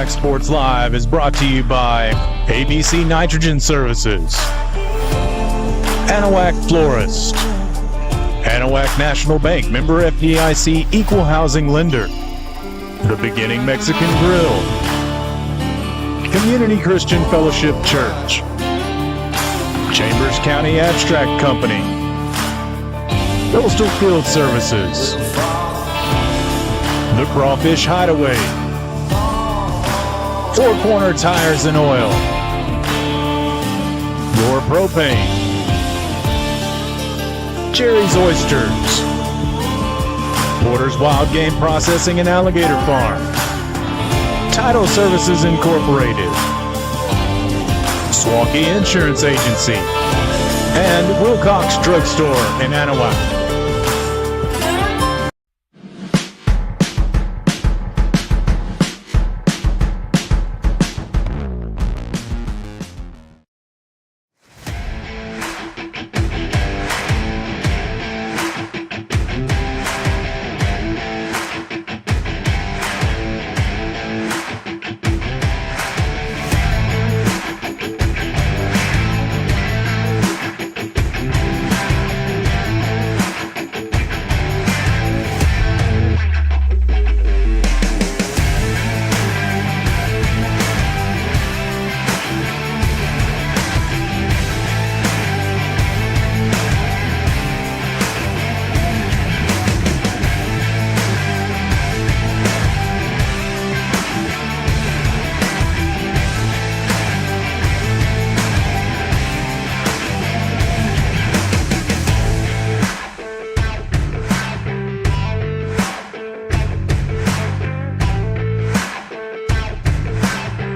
Anahuac Sports Live is brought to you by ABC Nitrogen Services, Anahuac Florist, Anahuac National Bank, member FDIC, equal housing lender, The Beginning Mexican Grill, Community Christian Fellowship Church, Chambers County Abstract Company, Coastal Field Services, The Crawfish Hideaway, Four Corner Tires and Oil, Your Propane, Jerry's Oysters, Porter's Wild Game Processing and Alligator Farm, Title Services Incorporated, Swaukee Insurance Agency, and Wilcox Drugstore in Anahuac.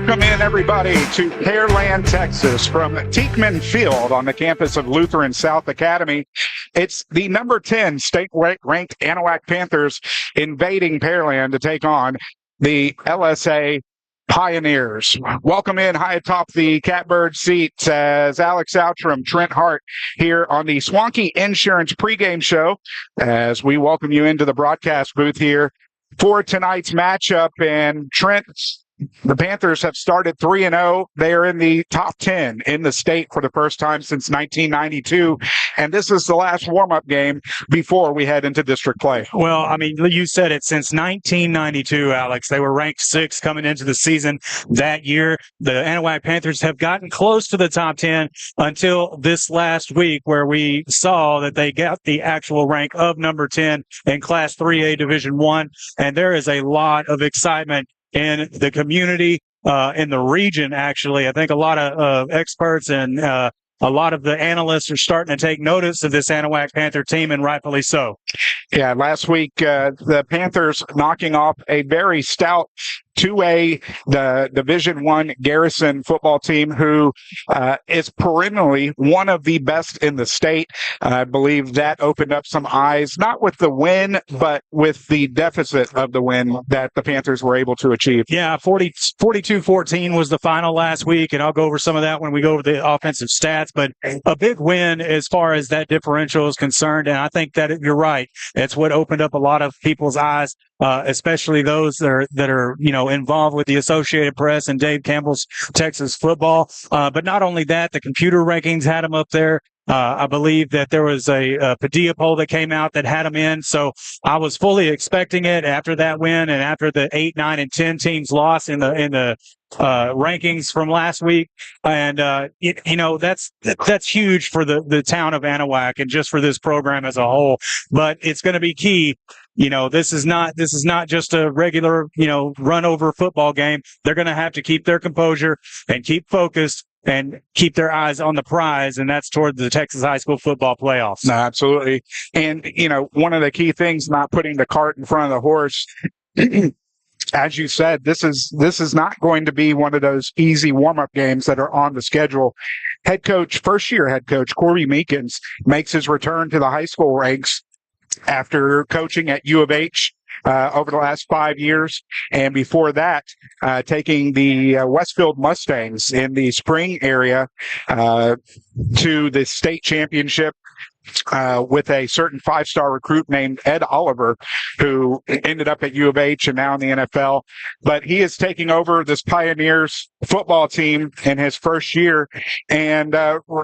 Welcome in, everybody, to Pearland, Texas, from Teichman Field on the campus of Lutheran South Academy. It's the number 10 state-ranked Anahuac Panthers invading Pearland to take on the LSA Pioneers. Welcome in high atop the catbird seats as Alex Outram, Trent Hart here on the Swaukee Insurance pregame show as we welcome you into the broadcast booth here for tonight's matchup. And Trent, the Panthers have started 3-0. They are in the top 10 in the state for the first time since 1992. And this is the last warm-up game before we head into district play. Well, I mean, you said it. Since 1992, Alex, they were ranked 6th coming into the season that year. The Anahuac Panthers have gotten close to the top 10 until this last week, where we saw that they got the actual rank of number 10 in Class 3A Division I. And there is a lot of excitement in the community, in the region, actually. I think a lot of experts and a lot of the analysts are starting to take notice of this Anahuac Panther team, and rightfully so. Yeah, last week, the Panthers knocking off a very stout 2A, the Division I Garrison football team, who is perennially one of the best in the state. I believe that opened up some eyes, not with the win, but with the deficit of the win that the Panthers were able to achieve. Yeah, 42-14 was the final last week, and I'll go over some of that when we go over the offensive stats. But a big win as far as that differential is concerned, and I think that you're right. It's what opened up a lot of people's eyes, especially those that are involved with the Associated Press and Dave Campbell's Texas football. But not only that, the computer rankings had them up there. I believe that there was a Padilla poll that came out that had them in. So I was fully expecting it after that win and after the 8, 9, and 10 teams lost in the rankings from last week. And, that's huge for the town of Anahuac and just for this program as a whole. But it's going to be key. This is not just a regular, run over football game. They're going to have to keep their composure and keep focused and keep their eyes on the prize, and that's toward the Texas high school football playoffs. No, absolutely. And, one of the key things, not putting the cart in front of the horse, as you said, this is not going to be one of those easy warm-up games that are on the schedule. First-year head coach Corby Meekins makes his return to the high school ranks after coaching at U of H over the last 5 years, and before that, taking the Westfield Mustangs in the spring area to the state championship with a certain 5-star recruit named Ed Oliver, who ended up at U of H and now in the NFL. But he is taking over this Pioneers football team in his first year, and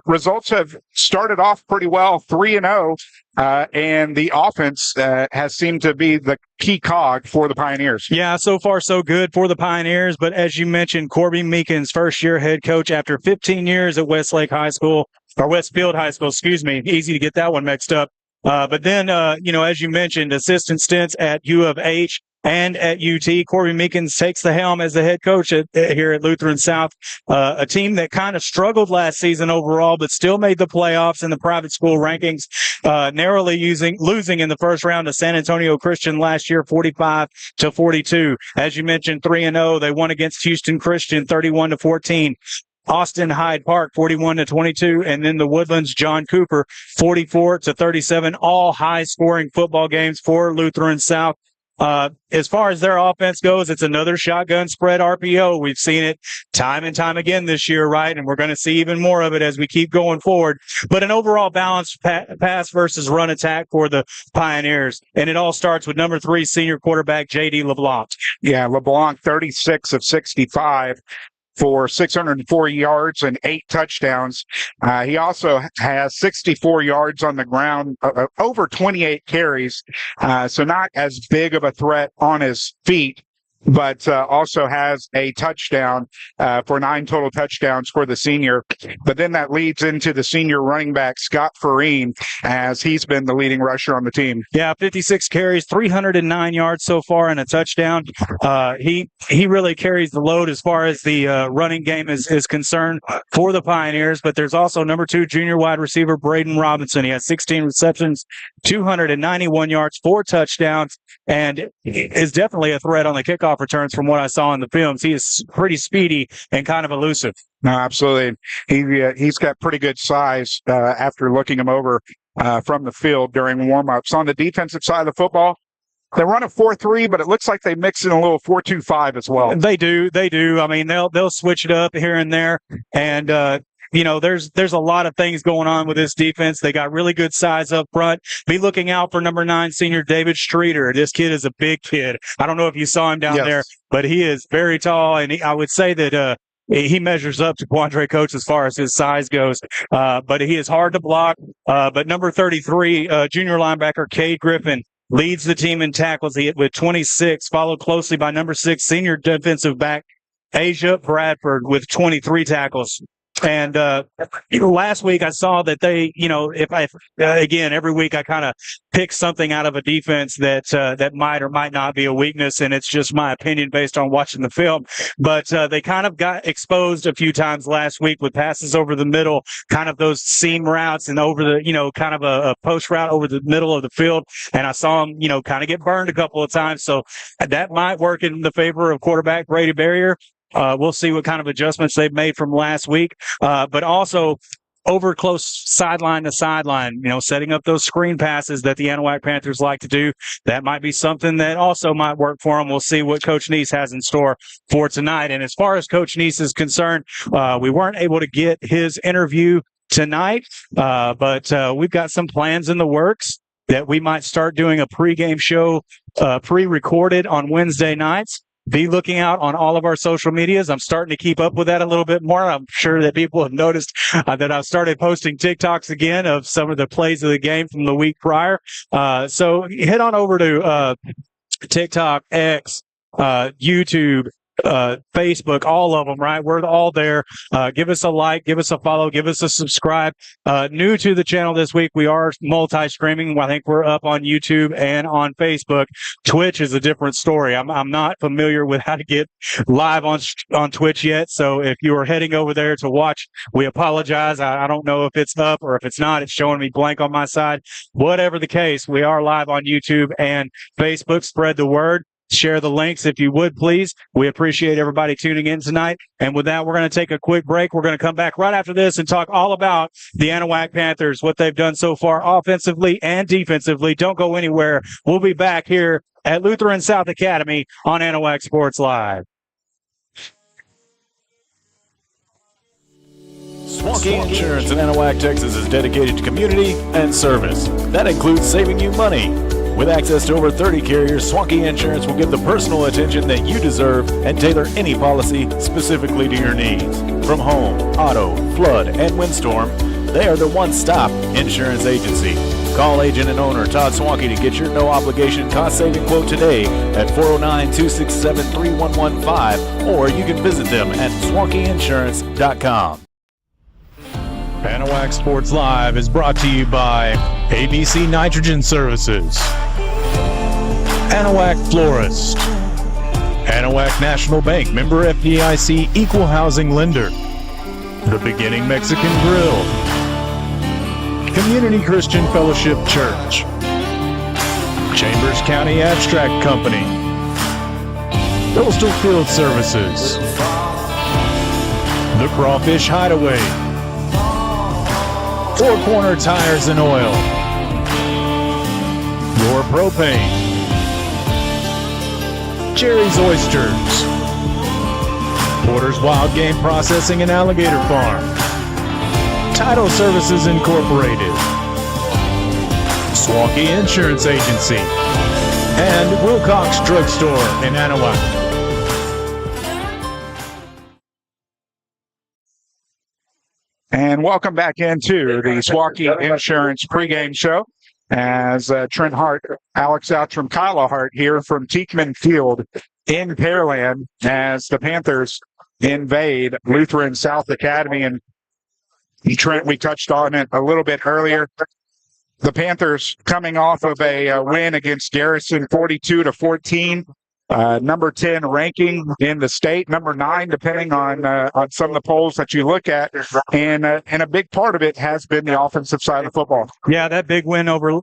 results have started off pretty well, 3-0. And the offense has seemed to be the key cog for the Pioneers. Yeah, so far so good for the Pioneers. But as you mentioned, Corby Meekins, first-year head coach after 15 years at Westfield High School, excuse me. Easy to get that one mixed up. But then, as you mentioned, assistant stints at U of H and at UT. Corby Meekins takes the helm as the head coach here at Lutheran South, a team that kind of struggled last season overall, but still made the playoffs in the private school rankings, narrowly losing in the first round to San Antonio Christian last year, 45-42. As you mentioned, 3-0. They won against Houston Christian, 31-14. Austin Hyde Park, 41-22, and then the Woodlands John Cooper, 44-37. All high-scoring football games for Lutheran South. As far as their offense goes, it's another shotgun spread RPO. We've seen it time and time again this year, right? And we're going to see even more of it as we keep going forward. But an overall balanced pass versus run attack for the Pioneers. And it all starts with number 3 senior quarterback J.D. LeBlanc. Yeah, LeBlanc, 36 of 65. For 604 yards and 8 touchdowns. He also has 64 yards on the ground, over 28 carries, so not as big of a threat on his feet, but also has a touchdown for 9 total touchdowns for the senior. But then that leads into the senior running back, Scott Farine, as he's been the leading rusher on the team. Yeah, 56 carries, 309 yards so far, and a touchdown. He really carries the load as far as the running game is concerned for the Pioneers. But there's also number 2 junior wide receiver, Braden Robinson. He has 16 receptions, 291 yards, 4 touchdowns, and is definitely a threat on the kickoff returns from what I saw in the films. He is pretty speedy and kind of elusive. No, absolutely. He's got pretty good size after looking him over from the field during warm-ups. On the defensive side of the football, they run a 4-3, but it looks like they mix in a little 4-2-5 as well. They do. I mean, they'll switch it up here and there, and there's a lot of things going on with this defense. They got really good size up front. Be looking out for number 9 senior David Streeter. This kid is a big kid. I don't know if you saw him down there, but he is very tall, and I would say that he measures up to Quandre Coates as far as his size goes, but he is hard to block. But number 33, junior linebacker Cade Griffin, leads the team in tackles with 26, followed closely by number 6 senior defensive back Asia Bradford with 23 tackles. And last week I saw that they, again, every week I kind of pick something out of a defense that might or might not be a weakness, and it's just my opinion based on watching the film. But they kind of got exposed a few times last week with passes over the middle, kind of those seam routes and over the, kind of a post route over the middle of the field. And I saw them, kind of get burned a couple of times. So that might work in the favor of quarterback Brady Barrier. We'll see what kind of adjustments they've made from last week, but also over close sideline to sideline, setting up those screen passes that the Anahuac Panthers like to do. That might be something that also might work for them. We'll see what Coach Neese has in store for tonight. And as far as Coach Neese is concerned, we weren't able to get his interview tonight, but we've got some plans in the works that we might start doing a pregame show pre-recorded on Wednesday nights. Be looking out on all of our social medias. I'm starting to keep up with that a little bit more. I'm sure that people have noticed that I've started posting TikToks again of some of the plays of the game from the week prior. So head on over to TikTok, X, YouTube, Facebook, all of them, right? We're all there. Give us a like, give us a follow, give us a subscribe. New to the channel this week, we are multi-streaming. I think we're up on YouTube and on Facebook. Twitch is a different story. I'm not familiar with how to get live on Twitch yet. So if you are heading over there to watch, we apologize. I don't know if it's up or if it's not. It's showing me blank on my side. Whatever the case, we are live on YouTube and Facebook. Spread the word. Share the links if you would, please. We appreciate everybody tuning in tonight. And with that, we're going to take a quick break. We're going to come back right after this and talk all about the Anahuac Panthers, what they've done so far offensively and defensively. Don't go anywhere. We'll be back here at Lutheran South Academy on Anahuac Sports Live. Swanky Insurance in Anahuac, Texas is dedicated to community and service. That includes saving you money. With access to over 30 carriers, Swanky Insurance will give the personal attention that you deserve and tailor any policy specifically to your needs. From home, auto, flood, and windstorm, they are the one-stop insurance agency. Call agent and owner Todd Swanky to get your no-obligation cost-saving quote today at 409-267-3115, or you can visit them at swankyinsurance.com. Anahuac Sports Live is brought to you by ABC Nitrogen Services, Anahuac Florist, Anahuac National Bank, member FDIC, equal housing lender, The Beginning Mexican Grill, Community Christian Fellowship Church, Chambers County Abstract Company, Coastal Field Services, The Crawfish Hideaway, Four Corner Tires and Oil, Your Propane, Jerry's Oysters, Porter's Wild Game Processing and Alligator Farm, Title Services Incorporated, Swanky Insurance Agency, and Wilcox Drugstore in Anahuac. And welcome back into the Swanky Insurance pregame show as Trent Hart, Alex Outram, Kyla Hart here from Tieckman Field in Pearland as the Panthers invade Lutheran South Academy. And Trent, we touched on it a little bit earlier. The Panthers coming off of a win against Garrison 42-14. Number 10 ranking in the state, number 9 depending on some of the polls that you look at, and a big part of it has been the offensive side of football. Yeah, that big win over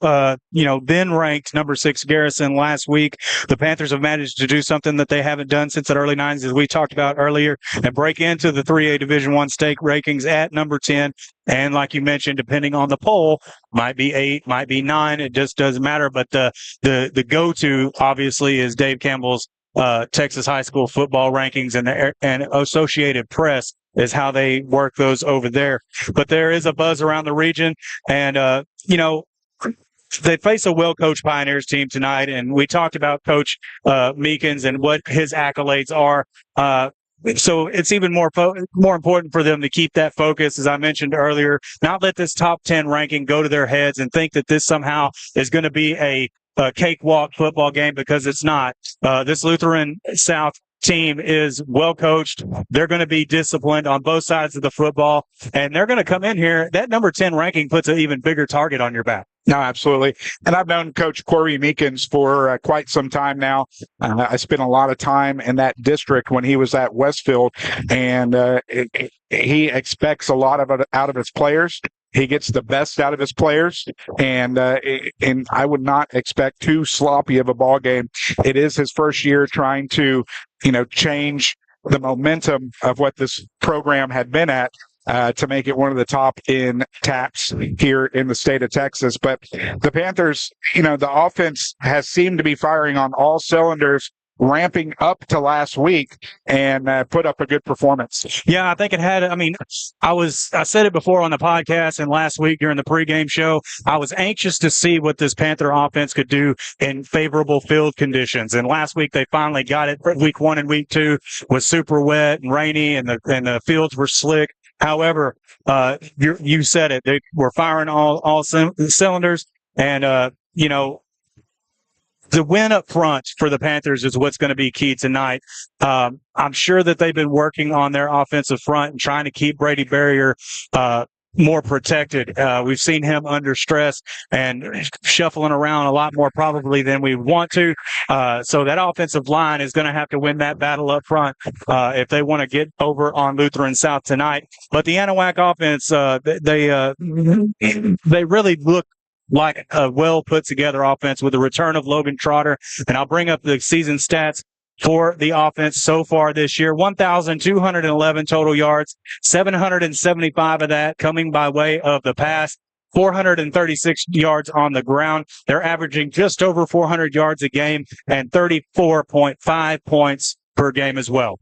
then ranked number 6 Garrison last week. The Panthers have managed to do something that they haven't done since the early 90s, as we talked about earlier, and break into the 3A Division I state rankings at number 10. And like you mentioned, depending on the poll, might be 8, might be 9. It just doesn't matter. But the go-to, obviously, is Dave Campbell's Texas high school football rankings, and Associated Press is how they work those over there. But there is a buzz around the region, and they face a well-coached Pioneers team tonight. And we talked about Coach Meekins and what his accolades are. So it's even more important for them to keep that focus, as I mentioned earlier, not let this top 10 ranking go to their heads and think that this somehow is going to be a cakewalk football game, because it's not. This Lutheran South team is well coached. They're going to be disciplined on both sides of the football, and they're going to come in here. That number 10 ranking puts an even bigger target on your back. No, absolutely. And I've known Coach Corey Meekins for quite some time now. I spent a lot of time in that district when he was at Westfield, and he expects a lot of it out of his players. He gets the best out of his players, and I would not expect too sloppy of a ball game. It is his first year trying to, change the momentum of what this program had been at. To make it one of the top in taps here in the state of Texas. But the Panthers, the offense has seemed to be firing on all cylinders, ramping up to last week, and put up a good performance. Yeah, I think it had. I said it before on the podcast and last week during the pregame show. I was anxious to see what this Panther offense could do in favorable field conditions. And last week they finally got it. Week 1 and week 2 was super wet and rainy, and the fields were slick. However, you said it. They were firing all cylinders, and the win up front for the Panthers is what's going to be key tonight. I'm sure that they've been working on their offensive front and trying to keep Brady Barrier more protected. We've seen him under stress and shuffling around a lot more probably than we want to. So that offensive line is going to have to win that battle up front if they want to get over on Lutheran South tonight. But the Anahuac offense, they really look like a well put together offense with the return of Logan Trotter. And I'll bring up the season stats for the offense so far this year. 1,211 total yards, 775 of that coming by way of the pass, 436 yards on the ground. They're averaging just over 400 yards a game and 34.5 points per game as well.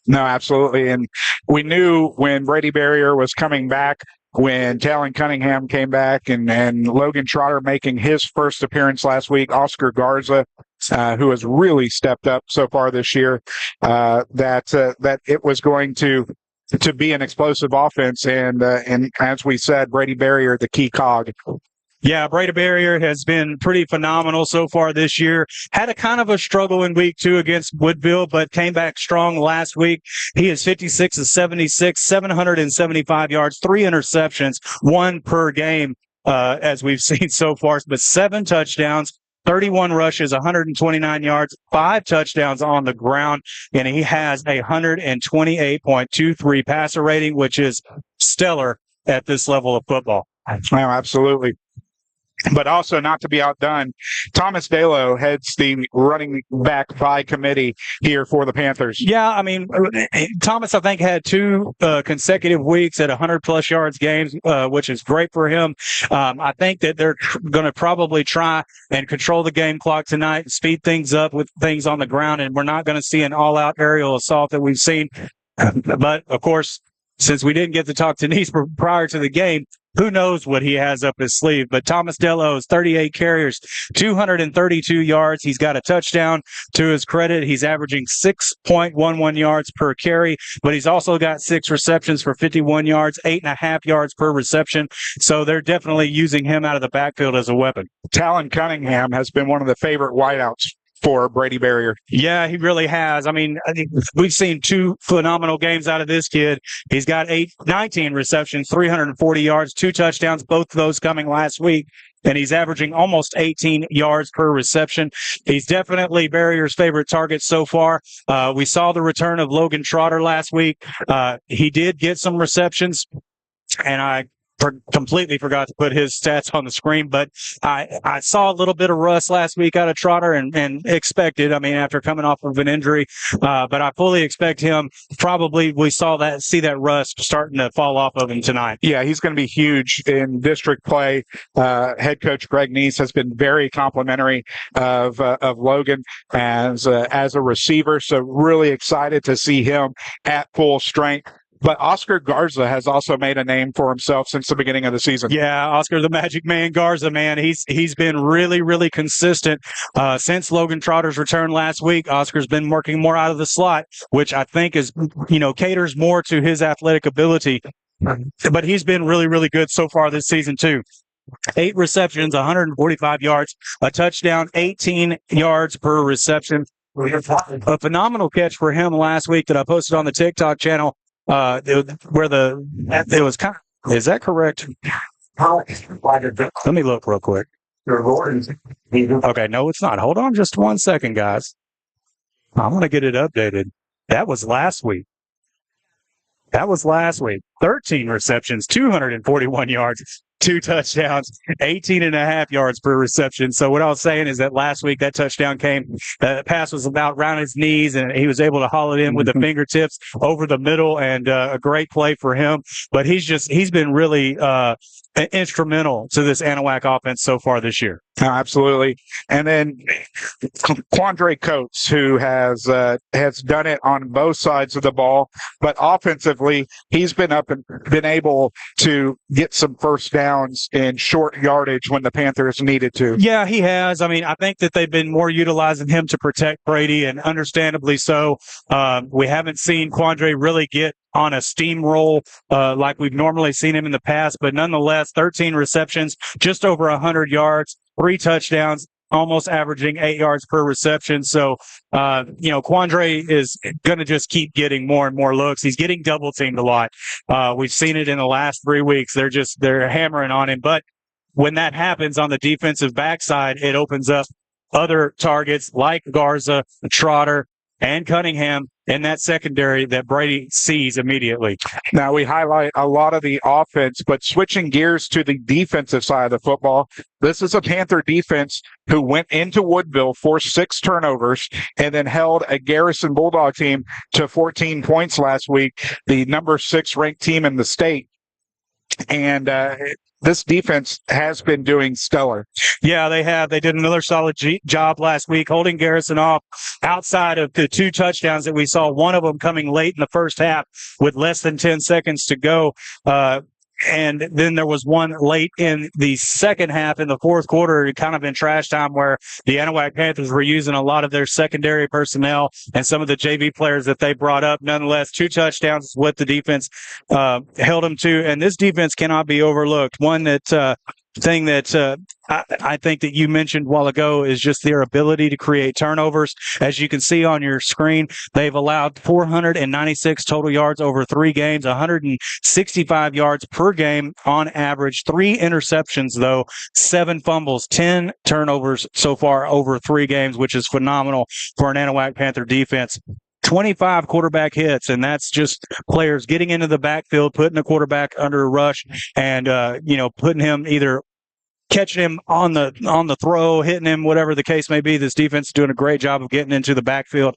No, absolutely. And we knew when Brady Barrier was coming back, when Talon Cunningham came back, and Logan Trotter making his first appearance last week, Oscar Garza, who has really stepped up so far this year, that it was going to be an explosive offense. And as we said, Brady Barrier, the key cog. Yeah, Brady Barrier has been pretty phenomenal so far this year. Had a kind of a struggle in week 2 against Woodville, but came back strong last week. He is 56 of 76, 775 yards, 3 interceptions, 1 per game, as we've seen so far, but 7 touchdowns, 31 rushes, 129 yards, 5 touchdowns on the ground, and he has a 128.23 passer rating, which is stellar at this level of football. Oh, absolutely. But also, not to be outdone, Thomas Dalo heads the running back by committee here for the Panthers. Yeah, I mean, Thomas, I think, had 2 consecutive weeks at 100-plus yards games, which is great for him. I think that they're going to probably try and control the game clock tonight, speed things up with things on the ground, and we're not going to see an all-out aerial assault that we've seen. But, of course, since we didn't get to talk to Nice prior to the game, who knows what he has up his sleeve. But Thomas Delo is 38 carriers, 232 yards. He's got a touchdown to his credit. He's averaging 6.11 yards per carry, but he's also got 6 receptions for 51 yards, 8.5 yards per reception. So they're definitely using him out of the backfield as a weapon. Talon Cunningham has been one of the favorite wideouts for Brady Barrier. Yeah, he really has. I mean, I think we've seen 2 phenomenal games out of this kid. He's got 19 receptions, 340 yards, 2 touchdowns, both of those coming last week, and he's averaging almost 18 yards per reception. He's definitely Barrier's favorite target so far. We saw the return of Logan Trotter last week. He did get some receptions, and I completely forgot to put his stats on the screen, but I saw a little bit of rust last week out of Trotter and expected, I mean, after coming off of an injury, but I fully expect him, probably we see that rust starting to fall off of him tonight. Yeah, he's going to be huge in district play. Head coach Greg Neese has been very complimentary of Logan as a receiver, so really excited to see him at full strength. But Oscar Garza has also made a name for himself since the beginning of the season. Yeah, Oscar the Magic Man Garza, man, he's been really, really consistent since Logan Trotter's return last week. Oscar's been working more out of the slot, which I think is, caters more to his athletic ability. But he's been really, really good so far this season too. 8 receptions, 145 yards, a touchdown, 18 yards per reception. A phenomenal catch for him last week that I posted on the TikTok channel. It was kind of, is that correct? Let me look real quick. Okay, no, it's not. Hold on just 1 second, guys. I'm going to get it updated. That was last week. 13 receptions, 241 yards, 2 touchdowns, 18.5 yards per reception. So what I was saying is that last week that touchdown came, the pass was about around his knees, and he was able to haul it in with the fingertips over the middle, and a great play for him. But he's been really instrumental to this Anahuac offense so far this year. Absolutely. And then Quandre Coates, who has done it on both sides of the ball, but offensively, he's been up and been able to get some first downs in short yardage when the Panthers needed to. Yeah, he has. I mean, I think that they've been more utilizing him to protect Brady, and understandably so. We haven't seen Quandre really get on a steamroll like we've normally seen him in the past, but nonetheless, 13 receptions, just over 100 yards, 3 touchdowns, almost averaging 8 yards per reception. So, Quandre is going to just keep getting more and more looks. He's getting double teamed a lot. We've seen it in the last 3 weeks. They're hammering on him. But when that happens on the defensive backside, it opens up other targets like Garza, Trotter, and Cunningham in that secondary that Brady sees immediately. Now, we highlight a lot of the offense, but switching gears to the defensive side of the football, this is a Panther defense who went into Woodville, forced 6 turnovers, and then held a Garrison Bulldog team to 14 points last week, the number 6 ranked team in the state. And this defense has been doing stellar. Yeah, they have. They did another solid job last week, holding Garrison off outside of the 2 touchdowns that we saw, one of them coming late in the first half with less than 10 seconds to go. And then there was one late in the second half in the fourth quarter, kind of in trash time, where the Anahuac Panthers were using a lot of their secondary personnel and some of the JV players that they brought up. Nonetheless, 2 touchdowns is what the defense held them to. And this defense cannot be overlooked. One that thing that I think that you mentioned a while ago is just their ability to create turnovers. As you can see on your screen, they've allowed 496 total yards over 3 games, 165 yards per game on average, 3 interceptions, though, 7 fumbles, 10 turnovers so far over 3 games, which is phenomenal for an Anahuac Panther defense. 25 quarterback hits, and that's just players getting into the backfield, putting the quarterback under a rush, and putting him either catching him on the throw, hitting him, whatever the case may be. This defense is doing a great job of getting into the backfield,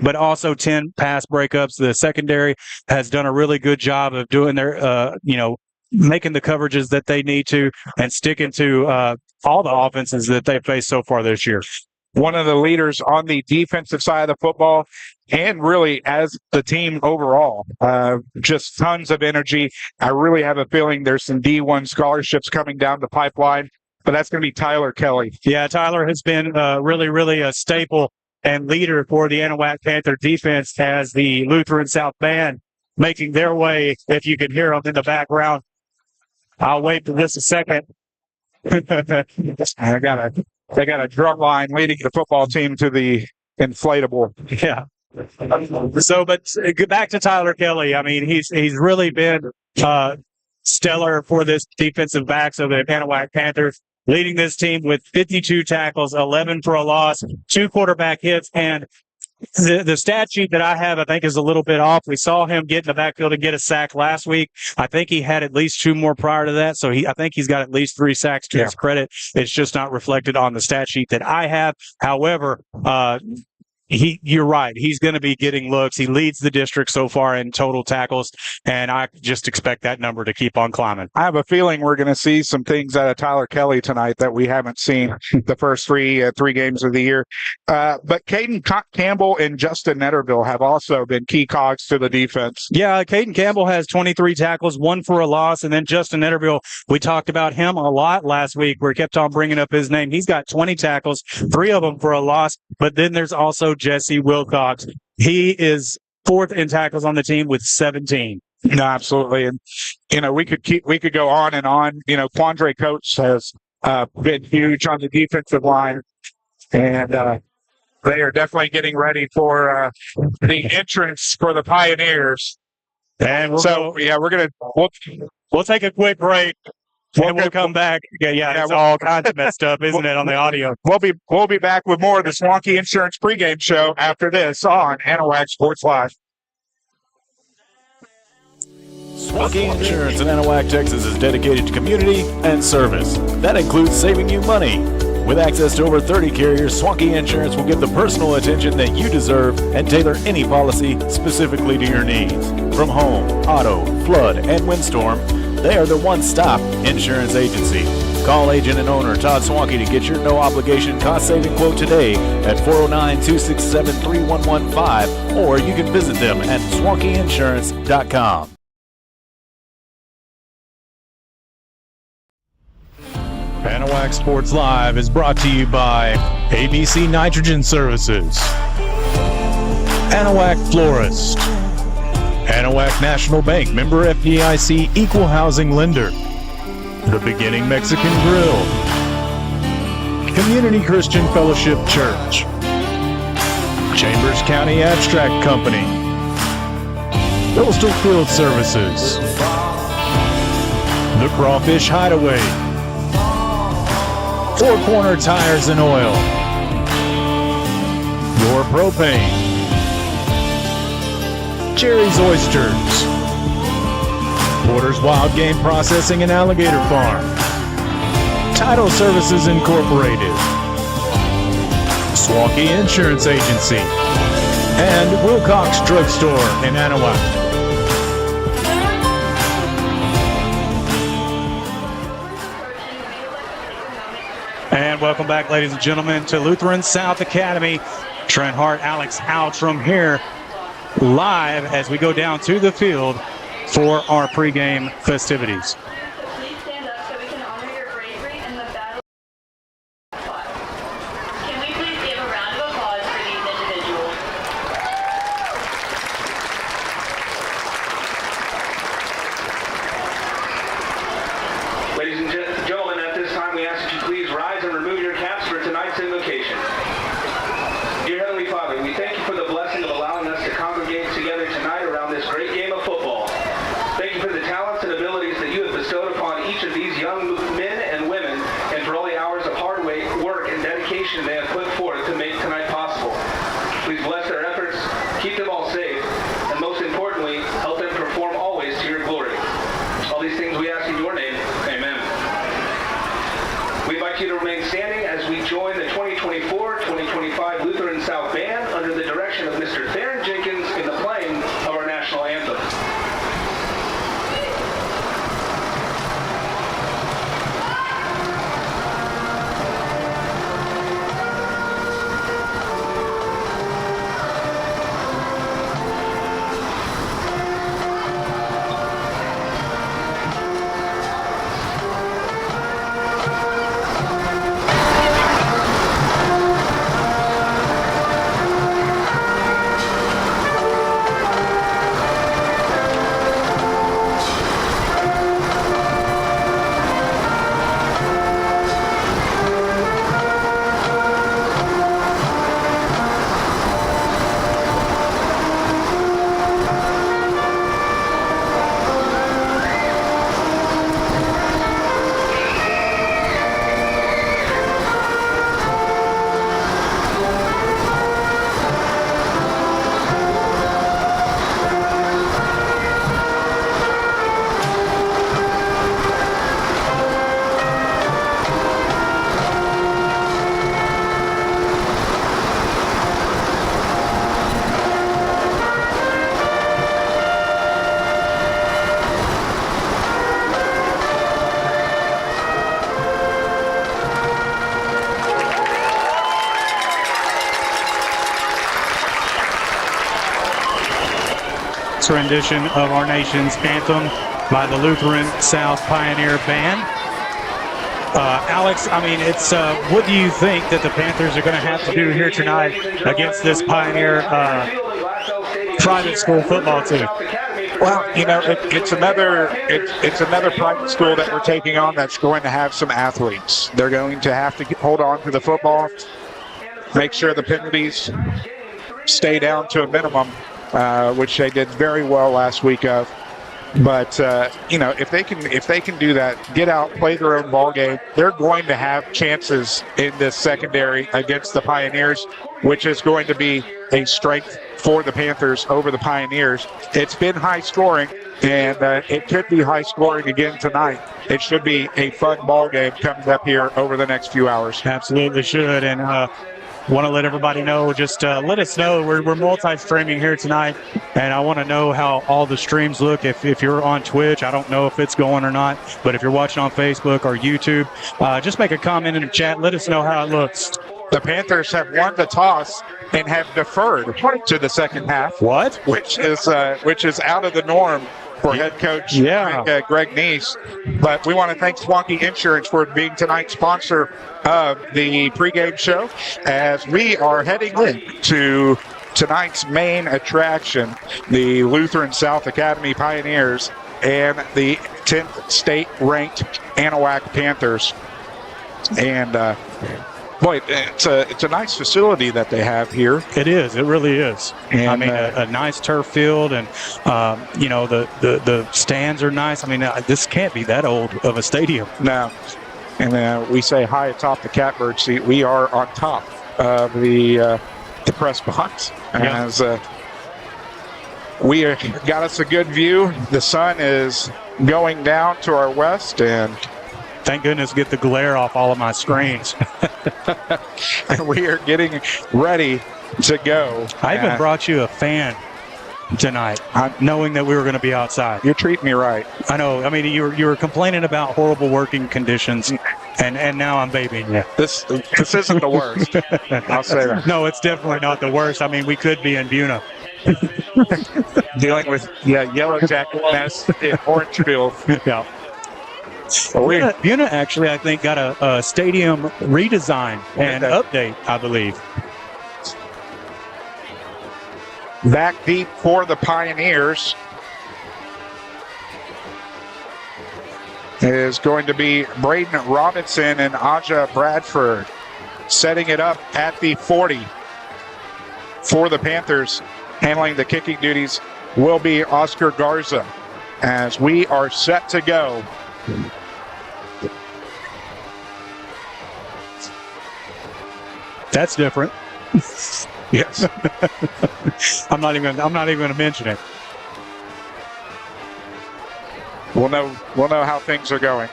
but also 10 pass breakups. The secondary has done a really good job of doing their, making the coverages that they need to and sticking to all the offenses that they've faced so far this year. One of the leaders on the defensive side of the football, and really as the team overall. Just tons of energy. I really have a feeling there's some D1 scholarships coming down the pipeline, but that's going to be Tyler Kelly. Yeah, Tyler has been really, really a staple and leader for the Anahuac Panther defense as the Lutheran South Band making their way, if you can hear them in the background. I'll wait for just a second. They got a drum line leading the football team to the inflatable. Yeah. So, but get back to Tyler Kelly. I mean, he's really been stellar for this defensive backs of the Anahuac Panthers, leading this team with 52 tackles, 11 for a loss, 2 quarterback hits, and the stat sheet that I have, I think, is a little bit off. We saw him get in the backfield and get a sack last week. I think he had at least 2 more prior to that, so I think he's got at least 3 sacks to his credit. It's just not reflected on the stat sheet that I have. However, you're right. He's going to be getting looks. He leads the district so far in total tackles, and I just expect that number to keep on climbing. I have a feeling we're going to see some things out of Tyler Kelly tonight that we haven't seen the first three games of the year. But Caden Campbell and Justin Netterville have also been key cogs to the defense. Yeah, Caden Campbell has 23 tackles, 1 for a loss, and then Justin Netterville, we talked about him a lot last week. We kept on bringing up his name. He's got 20 tackles, 3 of them for a loss, but then there's also Jesse Wilcox. He is 4th in tackles on the team with 17. No, absolutely. And, we could go on and on. Quandre Coates has been huge on the defensive line, and they are definitely getting ready for the entrance for the Pioneers. And we'll take a quick break. And we'll come back. Yeah, it's all kinds of messed up, isn't it, on the audio? We'll be back with more of the Swanky Insurance pregame show after this on Anahuac Sports Live. Swanky Insurance in Anahuac, Texas is dedicated to community and service. That includes saving you money. With access to over 30 carriers, Swanky Insurance will give the personal attention that you deserve and tailor any policy specifically to your needs. From home, auto, flood, and windstorm, they are the one-stop insurance agency. Call agent and owner Todd Swanky to get your no-obligation cost-saving quote today at 409-267-3115, or you can visit them at swankyinsurance.com. Anahuac Sports Live is brought to you by ABC Nitrogen Services, Anahuac Florist, Anahuac National Bank, member FDIC, equal housing lender, The Beginning Mexican Grill, Community Christian Fellowship Church, Chambers County Abstract Company, Coastal Field Services, The Crawfish Hideaway, Four Corner Tires and Oil, Your Propane, Jerry's Oysters, Porter's Wild Game Processing and Alligator Farm, Title Services Incorporated, Swanky Insurance Agency, and Wilcox Drugstore in Anahuac. And welcome back, ladies and gentlemen, to Lutheran South Academy. Trent Hart, Alex Outram here live as we go down to the field for our pregame festivities. Please stand up so we can honor your bravery in the battle. Can we please give a round of applause for these individuals? Ladies and gentlemen, at this time we ask that you please rise and remove your caps for tonight's invocation. Dear Heavenly Father, we thank you for the blessing of allowing us to congregate together tonight around this great game of football. Thank you for the talents and abilities that you have bestowed upon each of these young men and women, and for all the hours of hard work and dedication they have put forth to make tonight possible. Please bless their efforts, keep them all safe, and most importantly, help them perform always to your glory. All these things we ask in your name. Amen. We invite you to remain standing as we join the 2024-2025 Lutheran South Band under the direction of Mr. Theron Jenkins in the playing of our national anthem. Rendition of our nation's anthem by the Lutheran South Pioneer Band. Alex, I mean, it's what do you think that the Panthers are going to have to do here tonight against this Pioneer private school football team? Well, you know, it's another private school that we're taking on that's going to have some athletes. They're going to have to hold on to the football, make sure the penalties stay down to a minimum, which they did very well last week of. But you know, if they can do that, get out, play their own ball game, they're going to have chances in this secondary against the Pioneers, which is going to be a strength for the Panthers over the Pioneers. It's been high scoring, and it could be high scoring again tonight. It should be a fun ball game coming up here over the next few hours. Absolutely should. And want to let everybody know, just let us know. We're multi-streaming here tonight, and I want to know how all the streams look. If you're on Twitch, I don't know if it's going or not, but if you're watching on Facebook or YouTube, just make a comment in the chat. Let us know how it looks. The Panthers have won the toss and have deferred to the second half. What? Which is out of the norm for head coach Greg Neese. But we want to thank Swanky Insurance for being tonight's sponsor of the pregame show as we are heading into tonight's main attraction, the Lutheran South Academy Pioneers and the 10th state-ranked Anahuac Panthers. And boy, it's a nice facility that they have here. It is. It really is. And, I mean, a nice turf field, and you know, the stands are nice. I mean, this can't be that old of a stadium. No. And we say hi atop the catbird seat. We are on top of the press box. As we got us a good view. The sun is going down to our west, and thank goodness get the glare off all of my screens. And we are getting ready to go. I even brought you a fan tonight, knowing that we were going to be outside. You're treating me right. I know. I mean, you were complaining about horrible working conditions, And now I'm vaping. Yeah. This isn't the worst. I'll say that. No, it's definitely not the worst. I mean, we could be in Buna. Dealing with yellow jacket mess in Orangefield. Yeah. Buna actually, I think, got a stadium redesign and update, I believe. Back deep for the Pioneers is going to be Braden Robinson and Aja Bradford. Setting it up at the 40 for the Panthers. Handling the kicking duties will be Oscar Garza as we are set to go. That's different. Yes. I'm not even going to mention it. We'll know how things are going.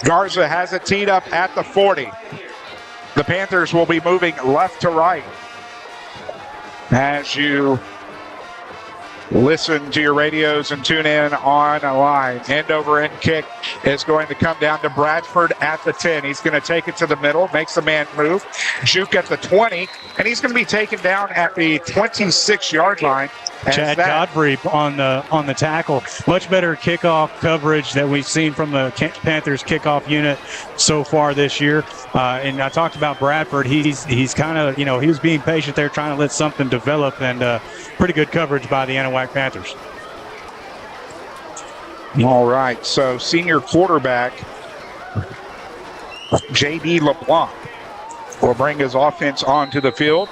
Garza has it teed up at the 40. The Panthers will be moving left to right. As you listen to your radios and tune in on a line. End over end kick is going to come down to Bradford at the 10. He's going to take it to the middle, makes the man move. Juke at the 20, and he's going to be taken down at the 26-yard line. Chad Godfrey on the tackle. Much better kickoff coverage that we've seen from the Panthers kickoff unit so far this year. And I talked about Bradford. He's kind of, he was being patient there, trying to let something develop, and pretty good coverage by the Anahuac Panthers. All right, so senior quarterback J.D. LeBlanc will bring his offense onto the field.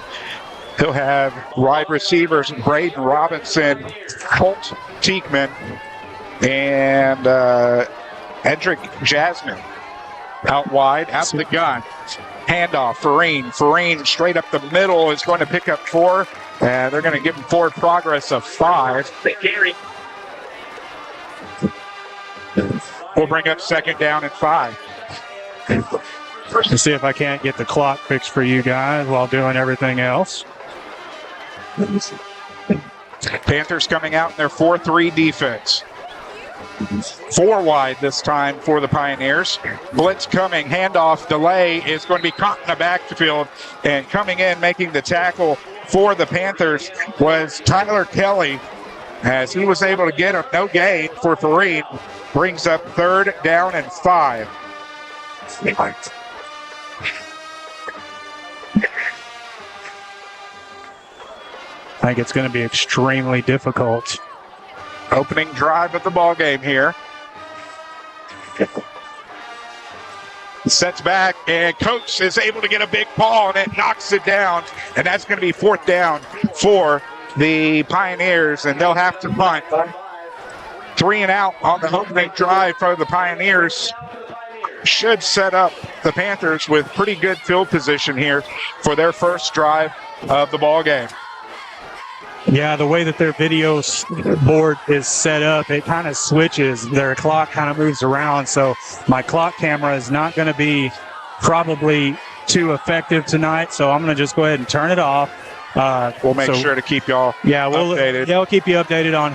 He'll have wide receivers Braden Robinson, Colt Teekman, and Edric Jasmine. Out wide, out the gun. Handoff, Farine straight up the middle is going to pick up 4. And they're going to give him forward progress of 5. We'll bring up second down and 5. Let's see if I can't get the clock fixed for you guys while doing everything else. Panthers coming out in their 4-3 defense. 4 wide this time for the Pioneers. Blitz coming, handoff, delay is going to be caught in the backfield, and coming in, making the tackle for the Panthers was Tyler Kelly, as he was able to get a no gain for Fareed. Brings up 3rd down and 5. I think it's going to be extremely difficult. Opening drive of the ball game here. Sets back, and Coach is able to get a big ball, and it knocks it down. And that's going to be 4th down for the Pioneers, and they'll have to punt. 3 and out on the opening drive for the Pioneers. Should set up the Panthers with pretty good field position here for their first drive of the ball game. Yeah, the way that their video board is set up, it kind of switches. Their clock kind of moves around, so my clock camera is not going to be probably too effective tonight, so I'm going to just go ahead and turn it off. We'll make sure to keep y'all updated. Yeah, we'll keep you updated on